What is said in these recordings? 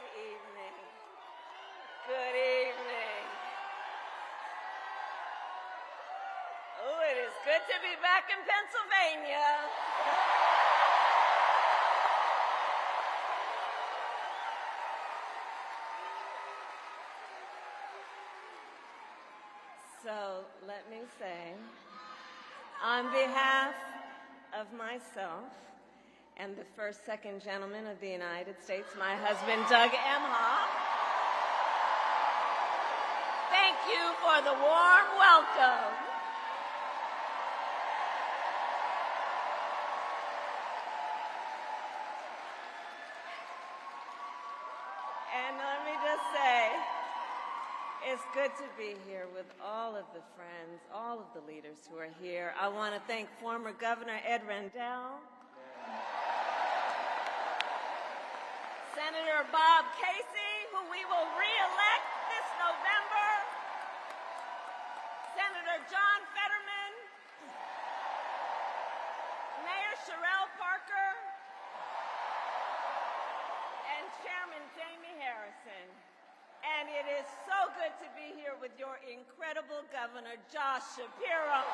Good evening. Good evening. Oh, it is good to be back in Pennsylvania. So let me say, on behalf of myself and the first second gentleman of the United States, my husband, Doug Emhoff, thank you for the warm welcome. And let me just say, it's good to be here with all of the friends, all of the leaders who are here. I want to thank former Governor Ed Rendell, Senator Bob Casey, who we will re-elect this November, Senator John Fetterman, Mayor Sherelle Parker, and Chairman Jamie Harrison. And it is so good to be here with your incredible Governor, Josh Shapiro.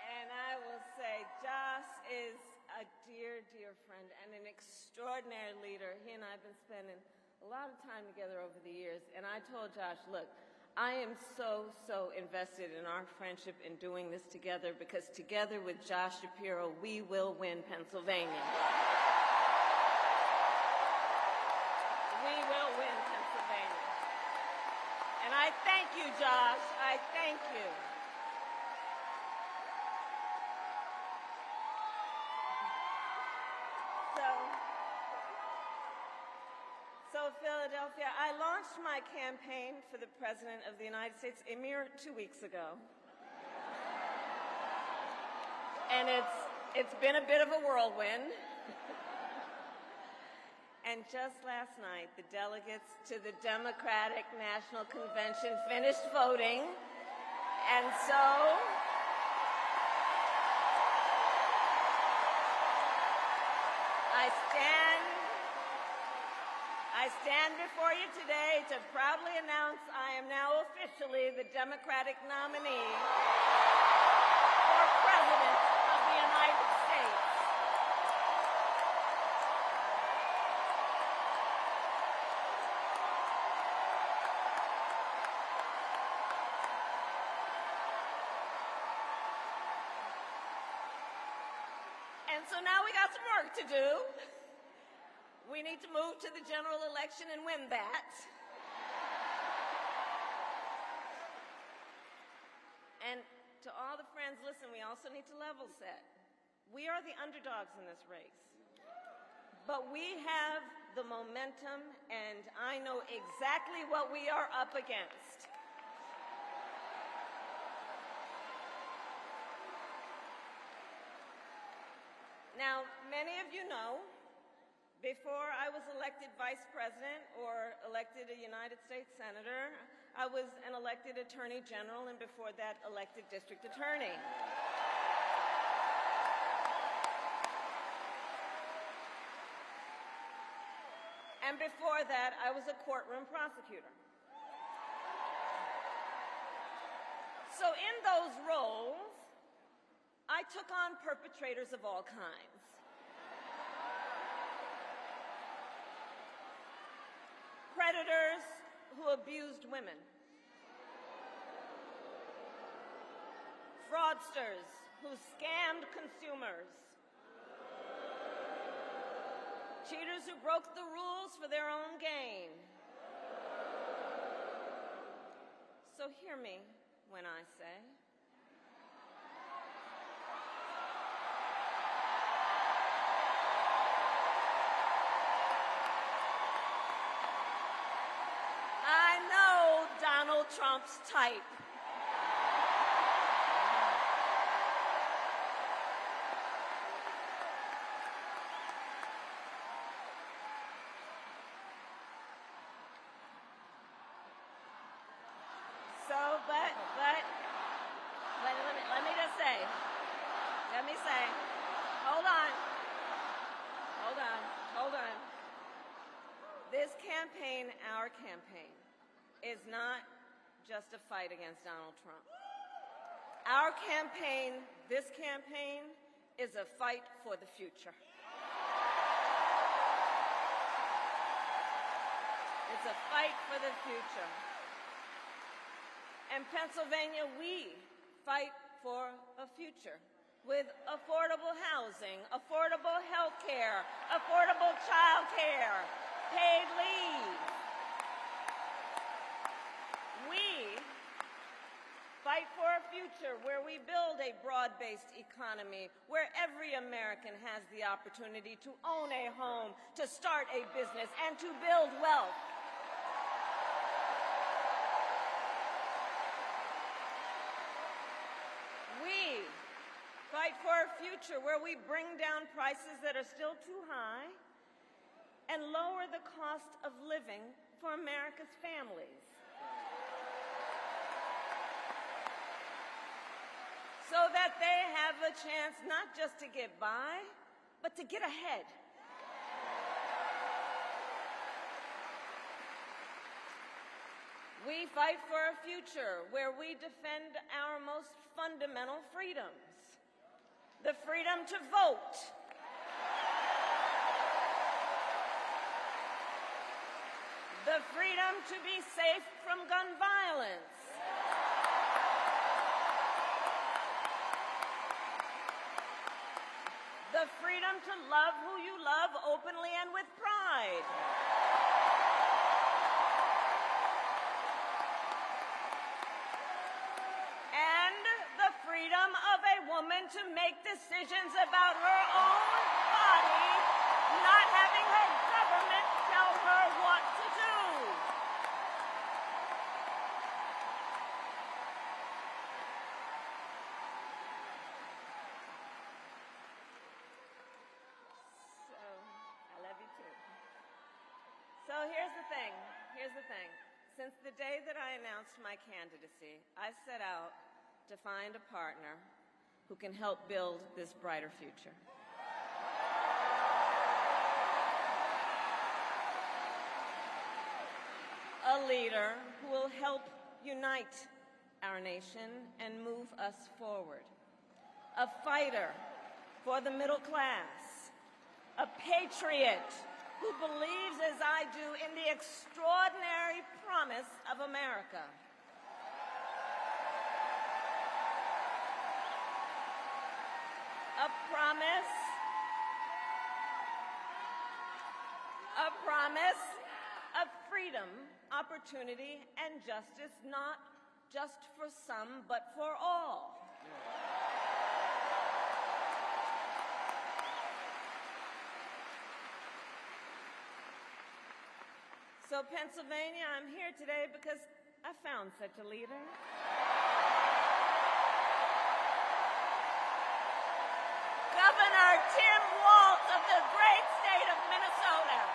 And I will say, Josh is a dear, dear friend and an extraordinary leader. He and I have been spending a lot of time together over the years. And I told Josh, look, I am so invested in our friendship in doing this together, because together with Josh Shapiro, we will win Pennsylvania. We will win Pennsylvania. And I thank you, Josh. I thank you. So Philadelphia, I launched my campaign for the President of the United States a mere 2 weeks ago. And it's been a bit of a whirlwind. And just last night, the delegates to the Democratic National Convention finished voting. And so I stand before you today to proudly announce I am now officially the Democratic nominee for President of the United States. And so now we got some work to do. We need to move to the general election and win that. And to all the friends, listen, we also need to level set. We are the underdogs in this race. But we have the momentum, and I know exactly what we are up against. Now, many of you know, before I was elected Vice President or elected a United States Senator, I was an elected Attorney General, and before that, elected District Attorney. And before that, I was a courtroom prosecutor. So in those roles, I took on perpetrators of all kinds. Predators who abused women. Fraudsters who scammed consumers. Cheaters who broke the rules for their own gain. So hear me when I say, I know Donald Trump's type. So me say, hold on. This campaign, our campaign, is not just a fight against Donald Trump. Our campaign, this campaign, is a fight for the future. It's a fight for the future. In Pennsylvania, we fight for a future with affordable housing, affordable health care, affordable child care, paid leave. We fight for a future where we build a broad-based economy, where every American has the opportunity to own a home, to start a business, and to build wealth. We fight for a future where we bring down prices that are still too high and lower the cost of living for America's families, so that they have a chance not just to get by, but to get ahead. We fight for a future where we defend our most fundamental freedoms: the freedom to vote, the freedom to be safe from gun violence, the freedom to love who you love openly and with pride, and the freedom of a woman to make decisions about her own body, not having her government tell her what to do. So here's the thing. Since the day that I announced my candidacy, I set out to find a partner who can help build this brighter future. A leader who will help unite our nation and move us forward. A fighter for the middle class. A patriot who believes, as I do, in the extraordinary promise of America. A promise of freedom, opportunity, and justice, not just for some, but for all. So, Pennsylvania, I'm here today because I found such a leader. Governor Tim Walz of the great state of Minnesota.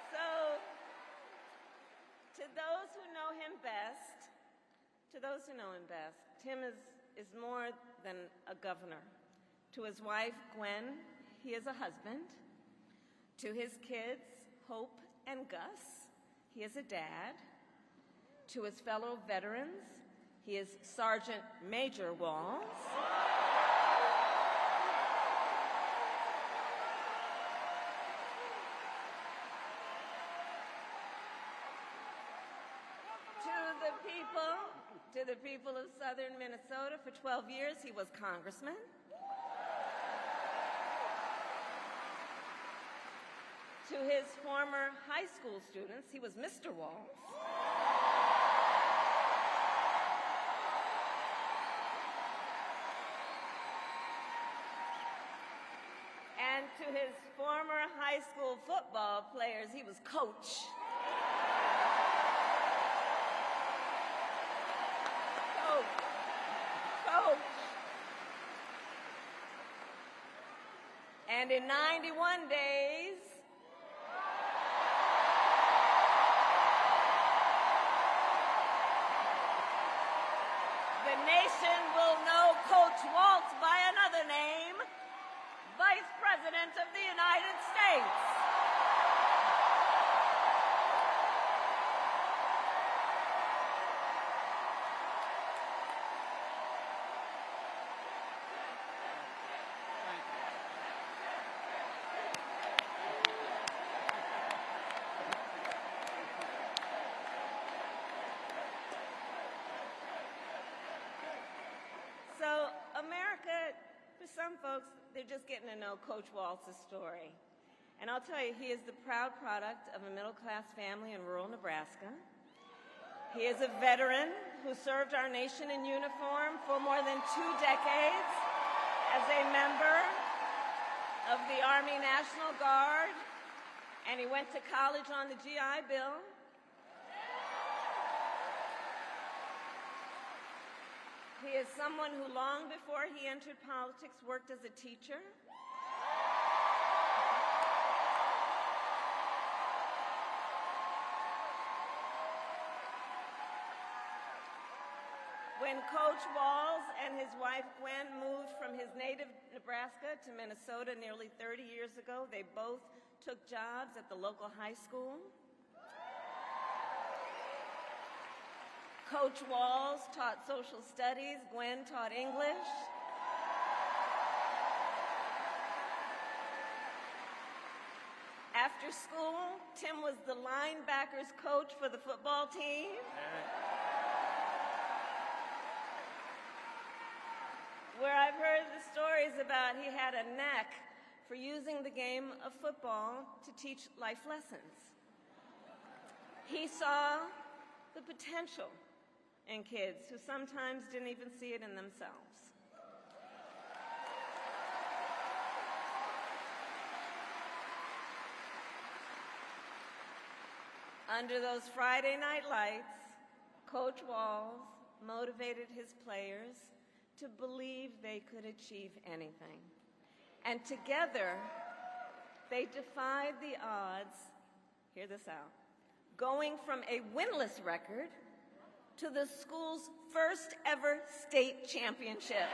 So, to those who know him best, Tim is more than a governor. To his wife, Gwen, he is a husband. To his kids, Hope and Gus, he is a dad. To his fellow veterans, he is Sergeant Major Walz. To the people of southern Minnesota, for 12 years, he was congressman. To his former high school students, he was Mr. Walz. And to his former high school football players, he was Coach. And in 91 days, the nation will know Coach Walz by another name, Vice President of the United States. So America, for some folks, they're just getting to know Coach Walz's story. And I'll tell you, he is the proud product of a middle-class family in rural Nebraska. He is a veteran who served our nation in uniform for more than 2 decades as a member of the Army National Guard, and he went to college on the GI Bill. He is someone who, long before he entered politics, worked as a teacher. When Coach Walz and his wife Gwen moved from his native Nebraska to Minnesota nearly 30 years ago, they both took jobs at the local high school. Coach Walz taught social studies, Gwen taught English. After school, Tim was the linebackers coach for the football team. Where I've heard the stories about he had a knack for using the game of football to teach life lessons. He saw the potential in kids who sometimes didn't even see it in themselves. Under those Friday night lights, Coach Walz motivated his players to believe they could achieve anything. And together, they defied the odds, hear this out, going from a winless record to the school's first ever state championship.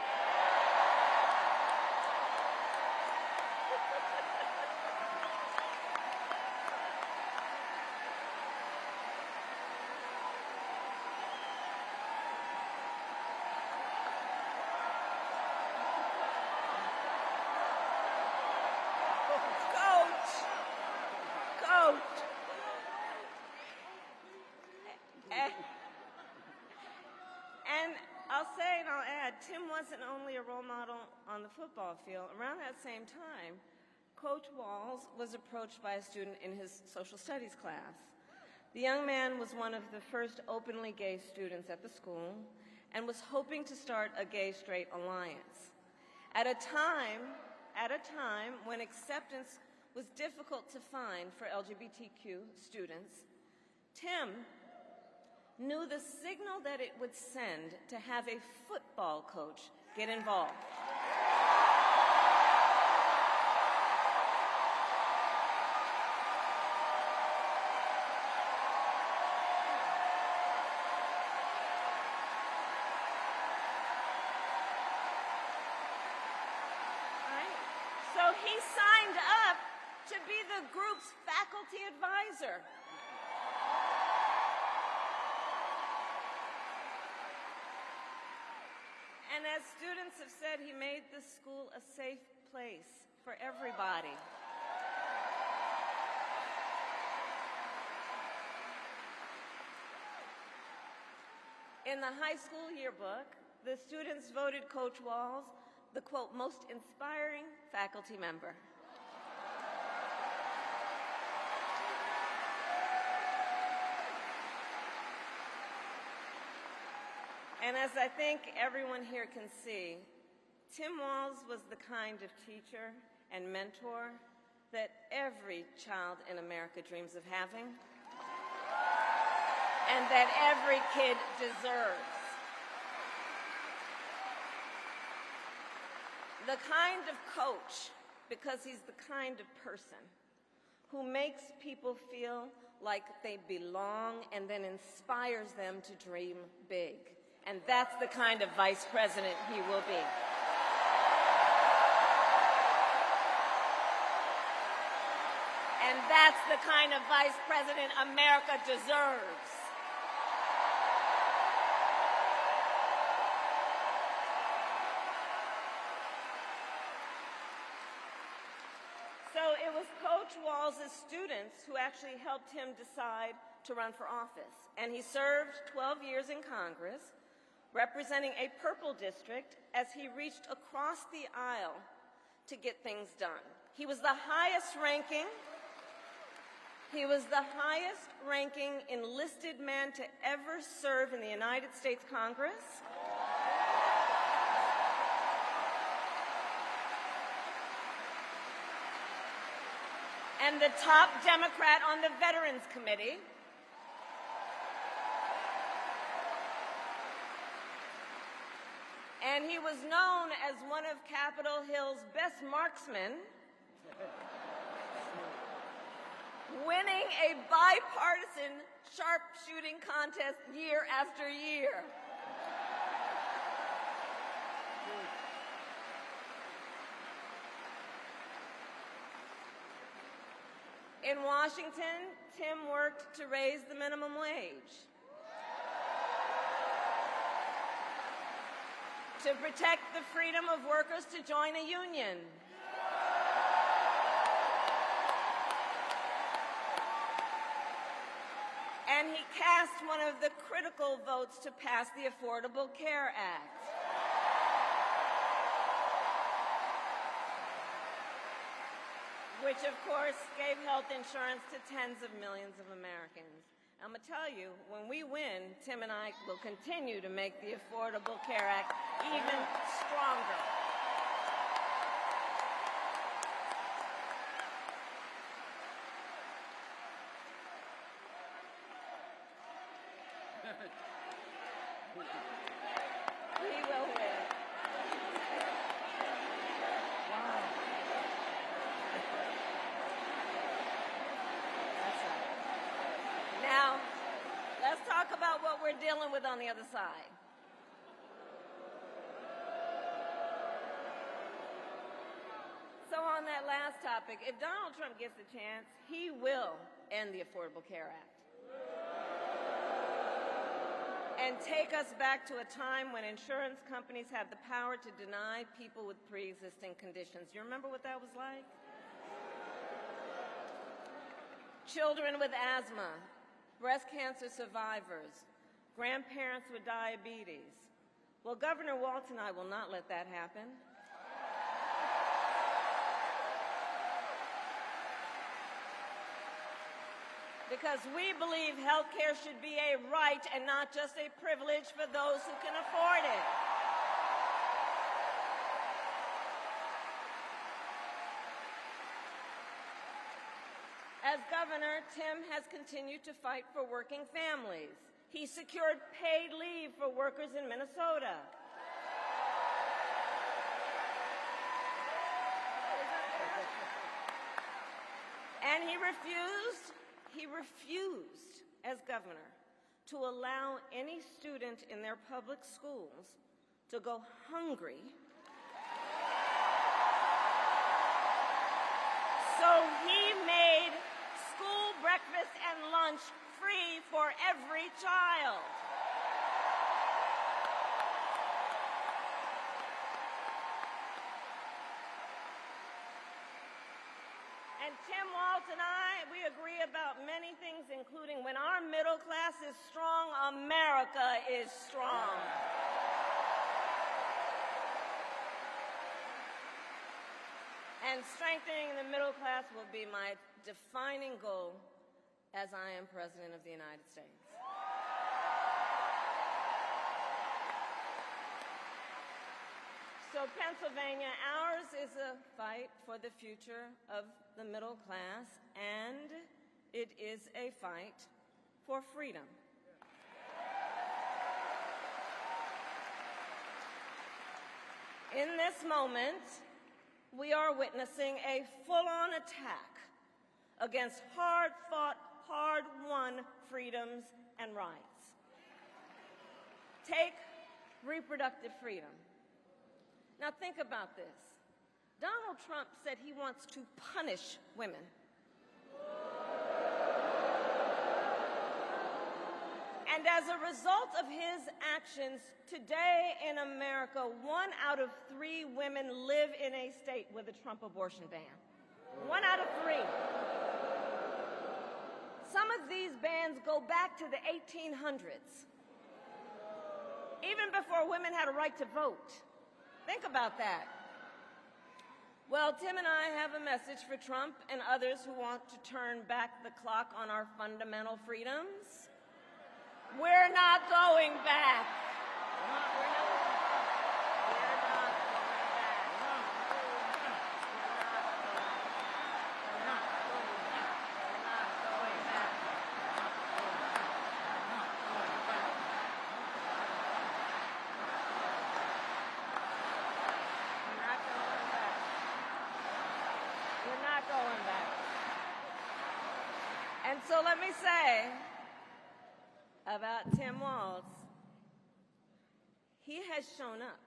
And I'll say, and I'll add, Tim wasn't only a role model on the football field. Around that same time, Coach Walz was approached by a student in his social studies class. The young man was one of the first openly gay students at the school and was hoping to start a gay-straight alliance. At a time when acceptance was difficult to find for LGBTQ students, Tim knew the signal that it would send to have a football coach get involved. So he signed up to be the group's faculty advisor. And as students have said, he made the school a safe place for everybody. In the high school yearbook, the students voted Coach Walz the, quote, most inspiring faculty member. And as I think everyone here can see, Tim Walz was the kind of teacher and mentor that every child in America dreams of having, and that every kid deserves. The kind of coach because he's the kind of person who makes people feel like they belong and then inspires them to dream big. And that's the kind of vice president he will be. And that's the kind of vice president America deserves. So it was Coach Walz's students who actually helped him decide to run for office. And he served 12 years in Congress, representing a purple district as he reached across the aisle to get things done. He was the highest ranking enlisted man to ever serve in the United States Congress. And the top Democrat on the Veterans Committee. And he was known as one of Capitol Hill's best marksmen, winning a bipartisan sharpshooting contest year after year. In Washington, Tim worked to raise the minimum wage, to protect the freedom of workers to join a union, and he cast one of the critical votes to pass the Affordable Care Act. Which, of course, gave health insurance to tens of millions of Americans. I'm going to tell you, when we win, Tim and I will continue to make the Affordable Care Act even stronger. We will win. Now, let's talk about what we're dealing with on the other side. So on that last topic, if Donald Trump gets a chance, he will end the Affordable Care Act and take us back to a time when insurance companies had the power to deny people with pre-existing conditions. You remember what that was like? Children with asthma, breast cancer survivors, grandparents with diabetes. Well, Governor Walz and I will not let that happen. Because we believe health care should be a right and not just a privilege for those who can afford it. As governor, Tim has continued to fight for working families. He secured paid leave for workers in Minnesota. And he refused as governor to allow any student in their public schools to go hungry. So he made school breakfast and lunch free for every child. And Tim Walz and I, we agree about many things, including when our middle class is strong, America is strong. And strengthening the middle class will be my defining goal as I am President of the United States. So Pennsylvania, ours is a fight for the future of the middle class, and it is a fight for freedom. In this moment, we are witnessing a full-on attack against hard-fought, hard-won freedoms and rights. Take reproductive freedom. Now think about this. Donald Trump said he wants to punish women. And as a result of his actions, today in America, 1 out of 3 women live in a state with a Trump abortion ban. 1 out of 3. Some of these bans go back to the 1800s, even before women had a right to vote. Think about that. Well, Tim and I have a message for Trump and others who want to turn back the clock on our fundamental freedoms. We're not going back. We're not going back. We're not going back. We're not going back. We're not going back. We're not going back. We're not going back. And so let me say about Tim Walz, he has shown up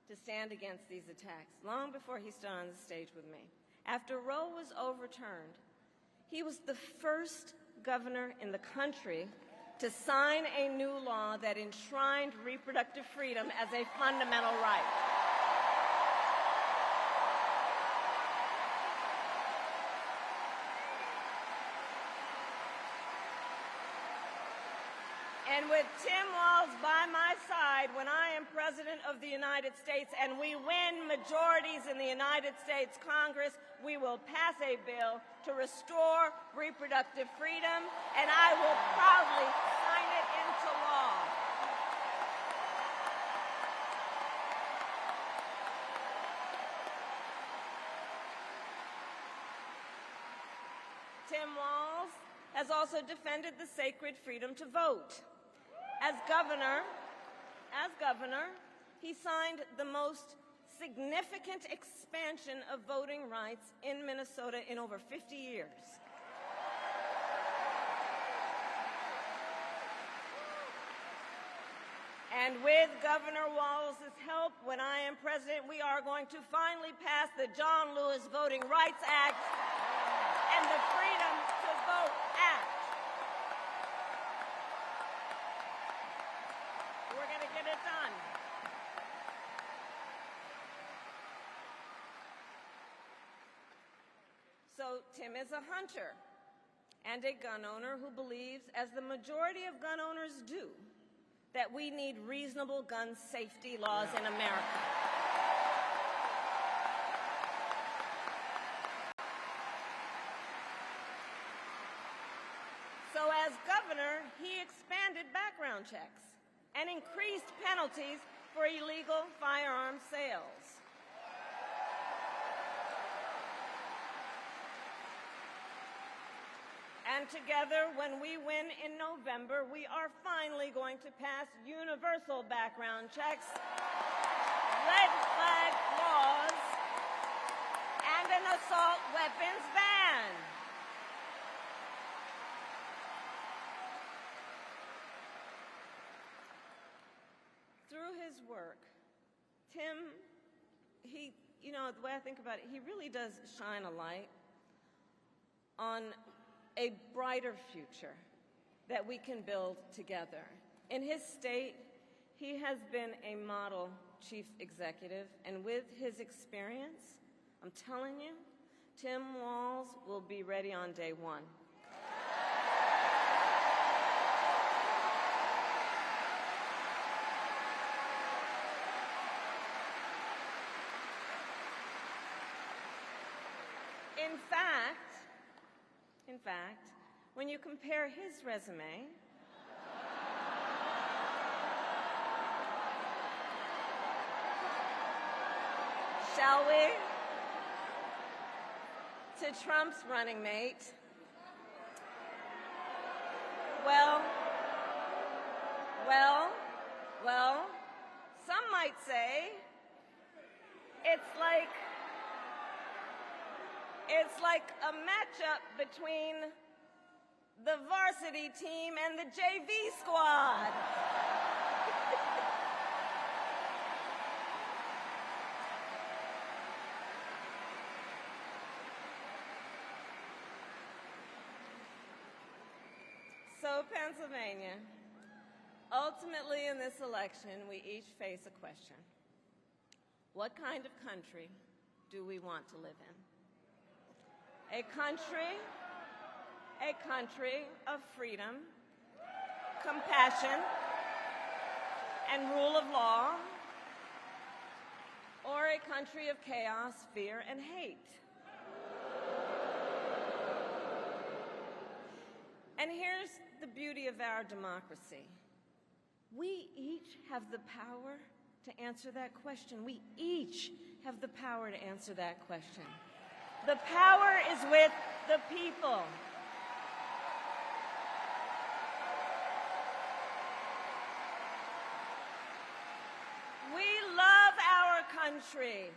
to stand against these attacks long before he stood on the stage with me. After Roe was overturned, he was the first governor in the country to sign a new law that enshrined reproductive freedom as a fundamental right. And with Tim Walz by my side when I am President of the United States and we win majorities in the United States Congress, we will pass a bill to restore reproductive freedom, and I will proudly sign it into law. Tim Walz has also defended the sacred freedom to vote. As governor, he signed the most significant expansion of voting rights in Minnesota in over 50 years. And with Governor Walz's help, when I am president, we are going to finally pass the John Lewis Voting Rights Act and the Freedom to Vote Act. We're going to get it done. So Tim is a hunter and a gun owner who believes, as the majority of gun owners do, that we need reasonable gun safety laws in America. So as governor, he expanded background checks and increased penalties for illegal firearm sales. And together, when we win in November, we are finally going to pass universal background checks, red flag laws, and an assault weapons ban. Through his work, Tim, the way I think about it, he really does shine a light on a brighter future that we can build together. In his state, he has been a model chief executive, and with his experience, I'm telling you, Tim Walz will be ready on day one. In fact, when you compare his resume shall we, to Trump's running mate, well, some might say it's like It's like a matchup between the varsity team and the JV squad. So, Pennsylvania, ultimately in this election, we each face a question. What kind of country do we want to live in? A country of freedom, compassion, and rule of law, or a country of chaos, fear, and hate? And here's the beauty of our democracy. We each have the power to answer that question. We each have the power to answer that question. The power is with the people. We love our country,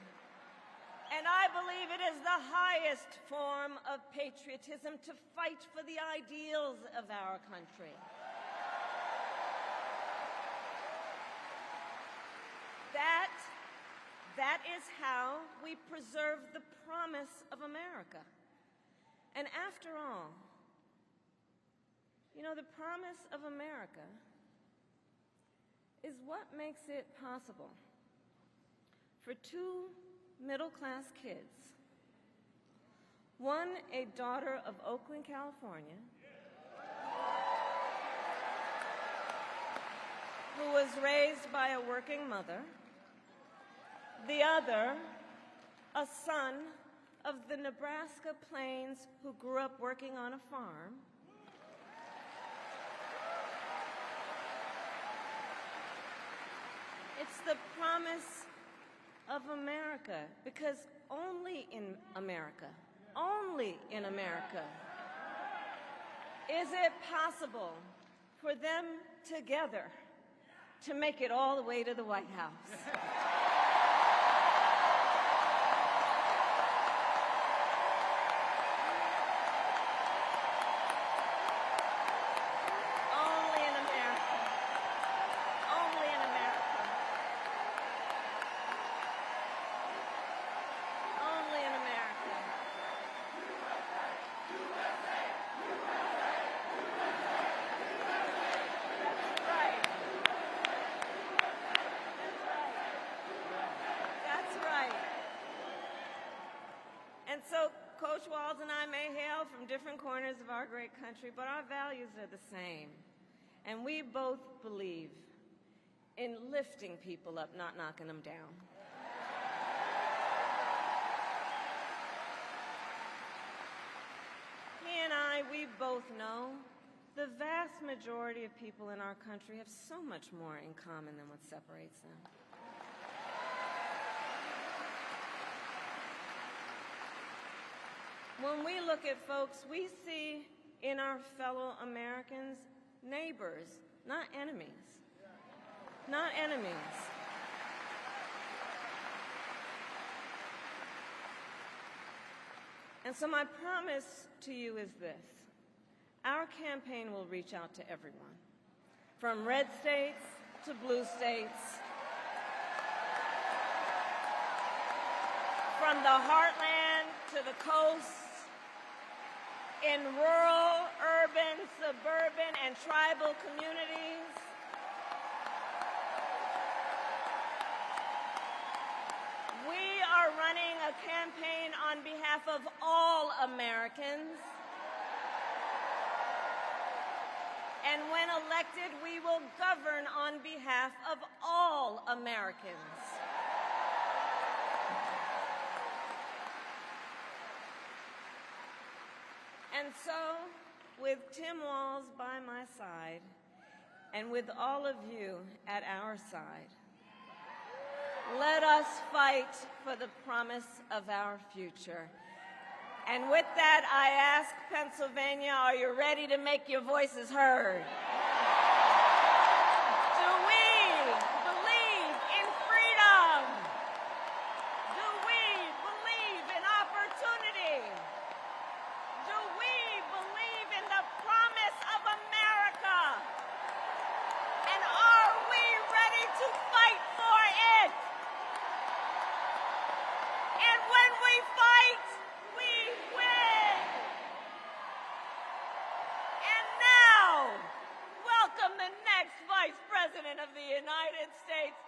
and I believe it is the highest form of patriotism to fight for the ideals of our country. That is how we preserve the promise of America. And after all, you know, the promise of America is what makes it possible for two middle-class kids, one a daughter of Oakland, California, who was raised by a working mother, the other a son of the Nebraska plains who grew up working on a farm, it's the promise of America, because only in America is it possible for them together to make it all the way to the White House. And so Coach Walz and I may hail from different corners of our great country, but our values are the same. And we both believe in lifting people up, not knocking them down. He and I, we both know the vast majority of people in our country have so much more in common than what separates them. When we look at folks, we see in our fellow Americans neighbors, not enemies. Not enemies. And so my promise to you is this. Our campaign will reach out to everyone, from red states to blue states, from the heartland to the coast, in rural, urban, suburban, and tribal communities. We are running a campaign on behalf of all Americans. And when elected, we will govern on behalf of all Americans. And so, with Tim Walz by my side, and with all of you at our side, let us fight for the promise of our future. And with that, I ask Pennsylvania, are you ready to make your voices heard? Do we believe in freedom? Do we believe in opportunity? United States